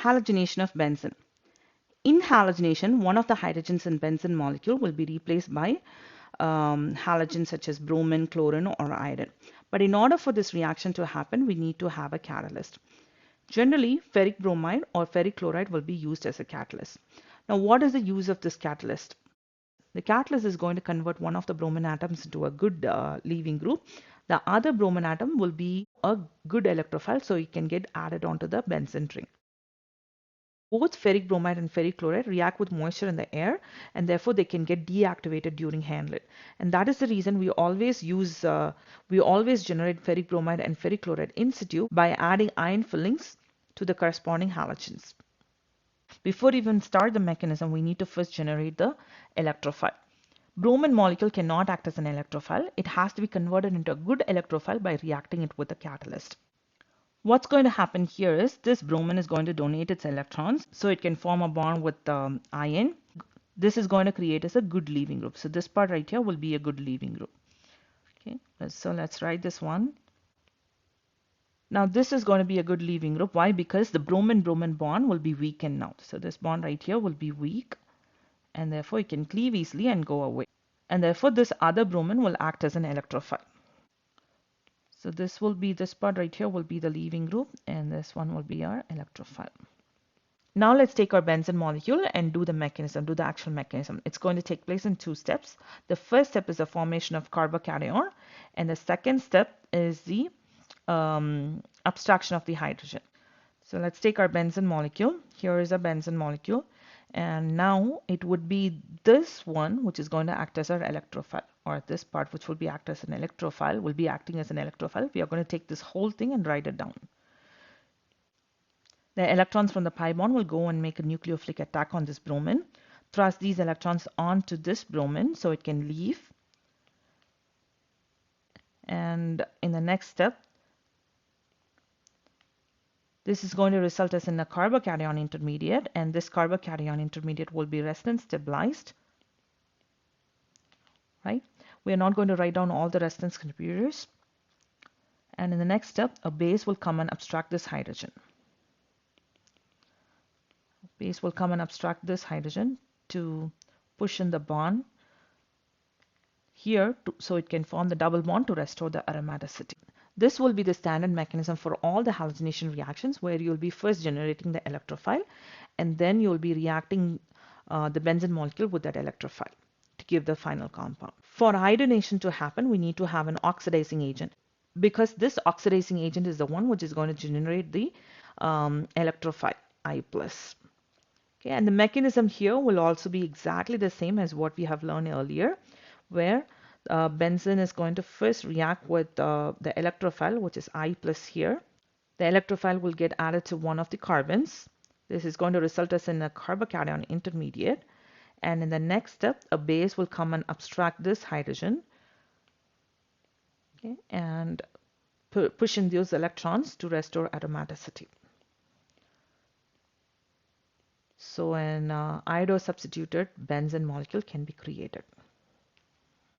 Halogenation of benzene. In halogenation, one of the hydrogens in benzene molecule will be replaced by halogens such as bromine, chlorine, or iron. But in order for this reaction to happen, we need to have a catalyst. Generally, ferric bromide or ferric chloride will be used as a catalyst. Now, what is the use of this catalyst? The catalyst is going to convert one of the bromine atoms into a good leaving group. The other bromine atom will be a good electrophile, so it can get added onto the benzene ring. Both ferric bromide and ferric chloride react with moisture in the air, and therefore they can get deactivated during handling. And that is the reason we always generate ferric bromide and ferric chloride in situ by adding iron fillings to the corresponding halogens. Before even start the mechanism, we need to first generate the electrophile. Bromine molecule cannot act as an electrophile. It has to be converted into a good electrophile by reacting it with a catalyst. What's going to happen here is this bromine is going to donate its electrons so it can form a bond with iron. This is going to create as a good leaving group. So this part right here will be a good leaving group. Okay, so let's write this one. Now this is going to be a good leaving group. Why? Because the bromine-bromine bond will be weakened now. So this bond right here will be weak, and therefore it can cleave easily and go away. And therefore this other bromine will act as an electrophile. So this part right here will be the leaving group, and this one will be our electrophile. Now let's take our benzene molecule and do the actual mechanism. It's going to take place in two steps. The first step is the formation of carbocation, and the second step is the abstraction of the hydrogen. So let's take our benzene molecule. Here is a benzene molecule, and now it would be this one which is going to act as our electrophile, or this part which will be acting as an electrophile. We are going to take this whole thing and write it down. The electrons from the pi bond will go and make a nucleophilic attack on this bromine, thrust these electrons onto this bromine so it can leave. And in the next step, this is going to result as in a carbocation intermediate, and this carbocation intermediate will be resonance stabilized. Right? We are not going to write down all the resonance contributors. And in the next step, a base will come and abstract this hydrogen. Base will come and abstract this hydrogen to push in the bond here so it can form the double bond to restore the aromaticity. This will be the standard mechanism for all the halogenation reactions, where you'll be first generating the electrophile, and then you'll be reacting the benzene molecule with that electrophile to give the final compound. For hydrogenation to happen, we need to have an oxidizing agent, because this oxidizing agent is the one which is going to generate the electrophile I+. Okay, and the mechanism here will also be exactly the same as what we have learned earlier, where benzene is going to first react with the electrophile, which is I+ here. The electrophile will get added to one of the carbons. This is going to result us in a carbocation intermediate. And in the next step, a base will come and abstract this hydrogen, okay, and push in those electrons to restore aromaticity. So an iodo-substituted benzene molecule can be created.